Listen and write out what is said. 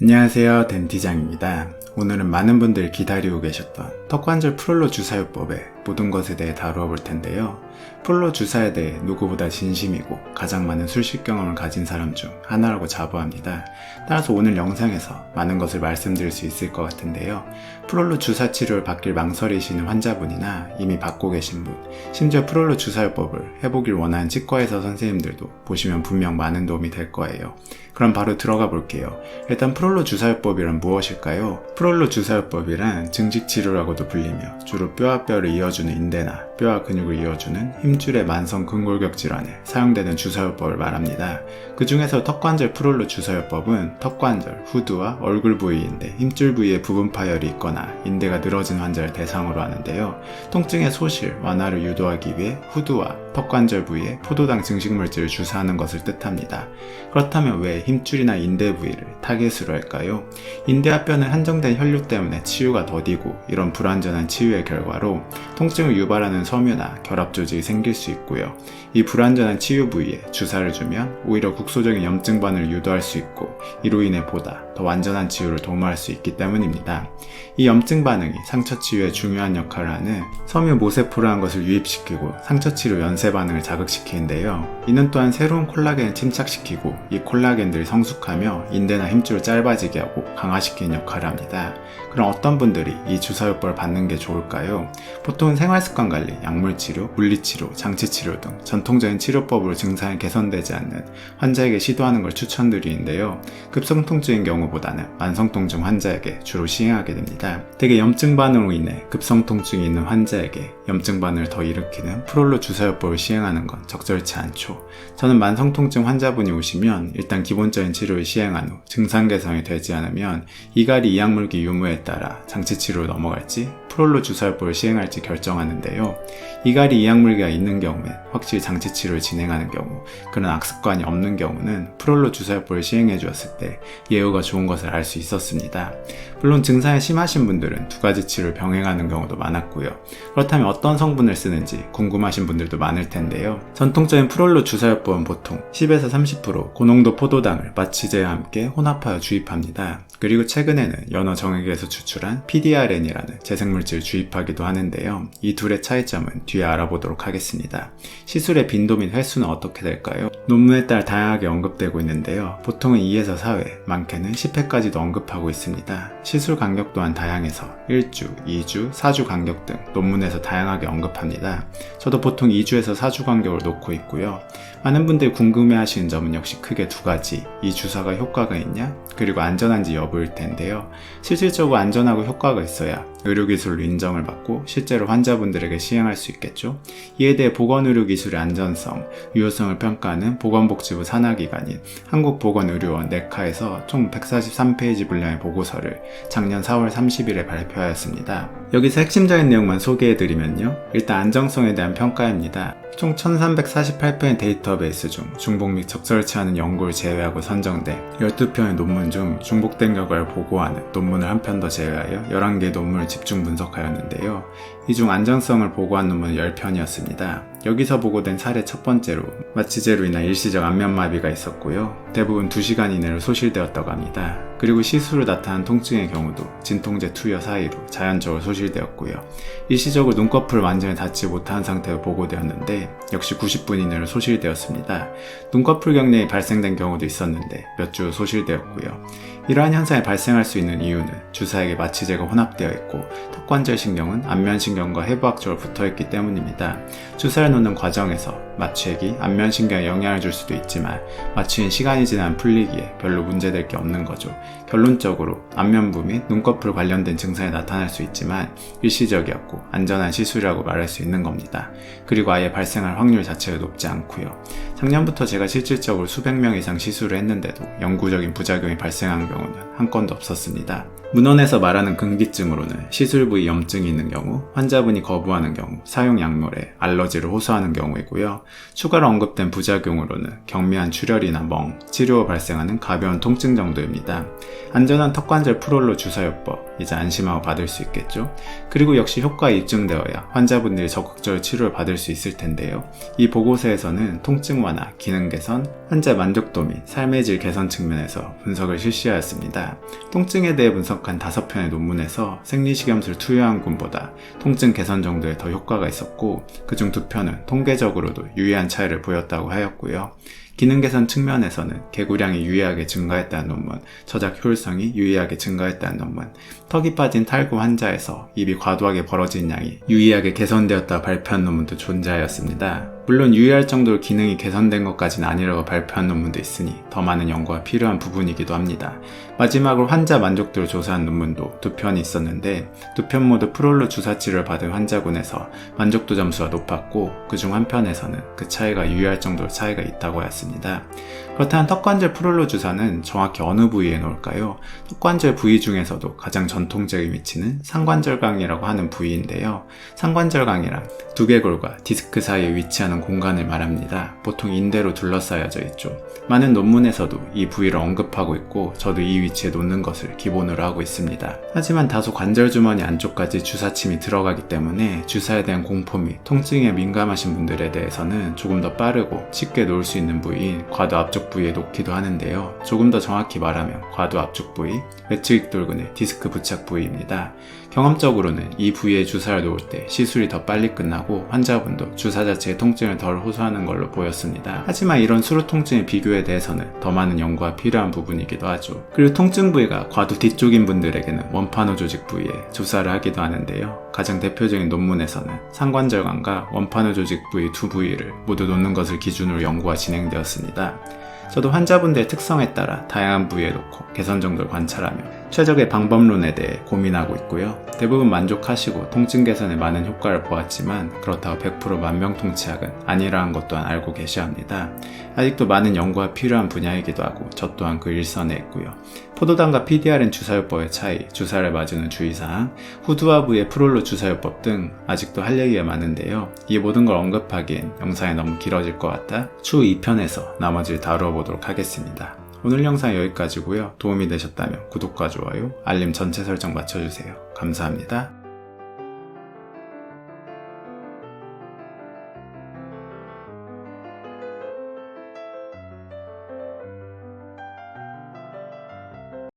안녕하세요, 덴티장입니다. 오늘은 많은 분들이 기다리고 계셨던 턱관절 프롤로 주사요법의 모든 것에 대해 다루어 볼 텐데요. 프롤로 주사에 대해 누구보다 진심이고 가장 많은 술식 경험을 가진 사람 중 하나라고 자부합니다. 따라서 오늘 영상에서 많은 것을 말씀드릴 수 있을 것 같은데요. 프롤로 주사 치료를 받길 망설이시는 환자분이나 이미 받고 계신 분, 심지어 프롤로 주사요법을 해보길 원하는 치과의사 선생님들도 보시면 분명 많은 도움이 될 거예요. 그럼 바로 들어가 볼게요. 일단 프롤로 주사요법이란 무엇일까요? 프롤로 주사요법이란 증식치료라고도 불리며 주로 뼈와 뼈를 이어주는 인대나 뼈와 근육을 이어주는 힘줄의 만성 근골격 질환에 사용되는 주사요법을 말합니다. 그 중에서 턱관절 프롤로 주사요법은 턱관절, 후두와 얼굴 부위인데 힘줄 부위에 부분 파열이 있거나 인대가 늘어진 환자를 대상으로 하는데요. 통증의 소실, 완화를 유도하기 위해 후두와 턱관절 부위에 포도당 증식물질을 주사하는 것을 뜻합니다. 그렇다면 왜 힘줄이나 인대 부위를 타겟으로 할까요? 인대와 뼈는 한정된 혈류 때문에 치유가 더디고 이런 불완전한 치유의 결과로 통증을 유발하는 섬유나 결합 조직이 생길 수 있고요. 이 불완전한 치유 부위에 주사를 주면 오히려 국소적인 염증 반응을 유도할 수 있고 이로 인해 보다 더 완전한 치유를 도모할 수 있기 때문입니다. 이 염증 반응이 상처 치유에 중요한 역할을 하는 섬유 모세포라는 것을 유입시키고 상처 치료 연쇄 반응을 자극시키는데요. 이는 또한 새로운 콜라겐을 침착시키고 이 콜라겐들이 성숙하며 인대나 힘줄을 짧아지게 하고 강화시키는 역할을 합니다. 그럼 어떤 분들이 이 주사요법을 받는 게 좋을까요? 보통은 생활습관관리, 약물치료, 물리치료, 장치치료 등 전통적인 치료법으로 증상이 개선되지 않는 환자에게 시도하는 걸 추천드리는데요. 급성통증인 경우보다는 만성통증 환자에게 주로 시행하게 됩니다. 대개 염증 반응으로 인해 급성통증이 있는 환자에게 염증 반응을 더 일으키는 프롤로 주사요법을 시행하는 건 적절치 않죠. 저는 만성통증 환자분이 오시면 일단 기본적인 치료를 시행한 후 증상 개선이 되지 않으면 이갈이 이약물기 유무에 따라 장치치료로 넘어갈지 프롤로 주사요법을 시행할지 결정하는데요. 이갈이 이약물기가 있는 경우엔 확실히 장치치료를 진행하는 경우, 그런 악습관이 없는 경우는 프롤로 주사요법을 시행해 주었을 때 예후가 좋은 것을 알 수 있었습니다. 물론 증상이 심하신 분들은 두 가지 치료를 병행하는 경우도 많았고요. 그렇다면 어떤 성분을 쓰는지 궁금하신 분들도 많을 텐데요. 전통적인 프롤로 주사요법은 보통 10에서 30% 고농도 포도당을 마취제와 함께 혼합하여 주입합니다. 그리고 최근에는 연어 정액에서 추출한 PDRN이라는 재생물질을 주입하기도 하는데요. 이 둘의 차이점은 뒤에 알아보도록 하겠습니다. 시술의 빈도 및 횟수는 어떻게 될까요? 논문에 따라 다양하게 언급되고 있는데요. 보통은 2에서 4회, 많게는 10회까지도 언급하고 있습니다. 시술 간격 또한 다양해서 1주, 2주, 4주 간격 등 논문에서 다양하게 언급합니다. 저도 보통 2주에서 4주 간격을 놓고 있고요. 많은 분들이 궁금해하시는 점은 역시 크게 두 가지, 이 주사가 효과가 있냐? 그리고 안전한지 여부일 텐데요. 실질적으로 안전하고 효과가 있어야 의료기술로 인정을 받고 실제로 환자분들에게 시행할 수 있겠죠. 이에 대해 보건의료기술의 안전성, 유효성을 평가하는 보건복지부 산하기관인 한국보건의료원 내카에서 총 143페이지 분량의 보고서를 작년 4월 30일에 발표하였습니다. 여기서 핵심적인 내용만 소개해드리면요. 일단 안정성에 대한 평가입니다. 총 1348편의 데이터베이스 중 중복 및 적절치 않은 연구를 제외하고 선정된 12편의 논문 중 중복된 결과를 보고하는 논문을 한 편 더 제외하여 11개의 논문을 집중 분석하였는데요. 이 중 안정성을 보고한 논문은 10편이었습니다. 여기서 보고된 사례 첫 번째로 마취제로 인한 일시적 안면마비가 있었고요. 대부분 2시간 이내로 소실되었다고 합니다. 그리고 시술로 나타난 통증의 경우도 진통제 투여 사이로 자연적으로 소실되었고요. 일시적으로 눈꺼풀을 완전히 닿지 못한 상태로 보고되었는데 역시 90분 이내로 소실되었습니다. 눈꺼풀 경련이 발생된 경우도 있었는데 몇 주 후 소실되었고요. 이러한 현상이 발생할 수 있는 이유는 주사액에 마취제가 혼합되어 있고 턱관절 신경은 안면신경과 해부학적으로 붙어있기 때문입니다. 주사를 놓는 과정에서 마취액이 안면신경에 영향을 줄 수도 있지만 마취는 시간이 지나면 풀리기에 별로 문제될 게 없는 거죠. 결론적으로 안면부 및 눈꺼풀 관련된 증상이 나타날 수 있지만 일시적이었고 안전한 시술이라고 말할 수 있는 겁니다. 그리고 아예 발생할 확률 자체가 높지 않고요. 작년부터 제가 실질적으로 수백 명 이상 시술을 했는데도 영구적인 부작용이 발생한 경우는 한 건도 없었습니다. 문헌에서 말하는 금기증으로는 시술 부위 염증이 있는 경우, 환자분이 거부하는 경우, 사용 약물에 알러지를 호소하는 경우이고요. 추가로 언급된 부작용으로는 경미한 출혈이나 멍, 치료 후 발생하는 가벼운 통증 정도입니다. 안전한 턱관절 프롤로 주사요법, 이제 안심하고 받을 수 있겠죠? 그리고 역시 효과가 입증되어야 환자분들이 적극적으로 치료를 받을 수 있을 텐데요. 이 보고서에서는 통증 완화, 기능 개선, 환자 만족도 및 삶의 질 개선 측면에서 분석을 실시하였습니다. 통증에 대해 분석한 5편의 논문에서 생리식염수를 투여한 군보다 통증 개선 정도에 더 효과가 있었고, 그중 2편은 통계적으로도 유의한 차이를 보였다고 하였고요. 기능 개선 측면에서는 개구량이 유의하게 증가했다는 논문, 저작 효율성이 유의하게 증가했다는 논문, 턱이 빠진 탈구 환자에서 입이 과도하게 벌어진 양이 유의하게 개선되었다고 발표한 논문도 존재하였습니다. 물론 유의할 정도로 기능이 개선된 것까지는 아니라고 발표한 논문도 있으니 더 많은 연구가 필요한 부분이기도 합니다. 마지막으로 환자 만족도를 조사한 논문도 2편이 있었는데, 2편 모두 프롤로 주사 치료를 받은 환자군에서 만족도 점수가 높았고, 그중 한 편에서는 그 차이가 유의할 정도로 차이가 있다고 하였습니다. 그렇다면 턱관절 프롤로 주사는 정확히 어느 부위에 놓을까요? 턱관절 부위 중에서도 가장 전통적인 위치는 상관절강이라고 하는 부위인데요. 상관절강이란 두개골과 디스크 사이에 위치하는 공간을 말합니다. 보통 인대로 둘러싸여져 있죠. 많은 논문에서도 이 부위를 언급하고 있고, 저도 이 위치에 놓는 것을 기본으로 하고 있습니다. 하지만 다소 관절 주머니 안쪽까지 주사침이 들어가기 때문에 주사에 대한 공포 및 통증에 민감하신 분들에 대해서는 조금 더 빠르고 쉽게 놓을 수 있는 부위인 과도 앞쪽 부위에 놓기도 하는데요. 조금 더 정확히 말하면 과도 앞쪽 부위, 외측익 돌근의 디스크 부착 부위입니다. 경험적으로는 이 부위에 주사를 놓을 때 시술이 더 빨리 끝나고 환자분도 주사 자체의 통증을 덜 호소하는 걸로 보였습니다. 하지만 이런 수루 통증의 비교에 대해서는 더 많은 연구가 필요한 부분이기도 하죠. 그리고 통증 부위가 과도 뒤쪽인 분들에게는 원판호 조직 부위에 주사를 하기도 하는데요. 가장 대표적인 논문에서는 상관절강과 원판호 조직 부위 2부위를 모두 놓는 것을 기준으로 연구가 진행되었습니다. 저도 환자분들의 특성에 따라 다양한 부위에 놓고 개선 정도를 관찰하며 최적의 방법론에 대해 고민하고 있고요. 대부분 만족하시고 통증 개선에 많은 효과를 보았지만, 그렇다고 100% 만병통치약은 아니라는 것 또한 알고 계셔야 합니다. 아직도 많은 연구가 필요한 분야이기도 하고 저 또한 그 일선에 있고요. 포도당과 PDRN 주사요법의 차이, 주사를 맞으는 주의사항, 후두와 부의 프롤로 주사요법 등 아직도 할 얘기가 많은데요. 이 모든 걸 언급하기엔 영상이 너무 길어질 것 같아 추후 2편에서 나머지를 다루어 보도록 하겠습니다. 오늘 영상 여기까지고요. 도움이 되셨다면 구독과 좋아요, 알림 전체 설정 맞춰주세요. 감사합니다.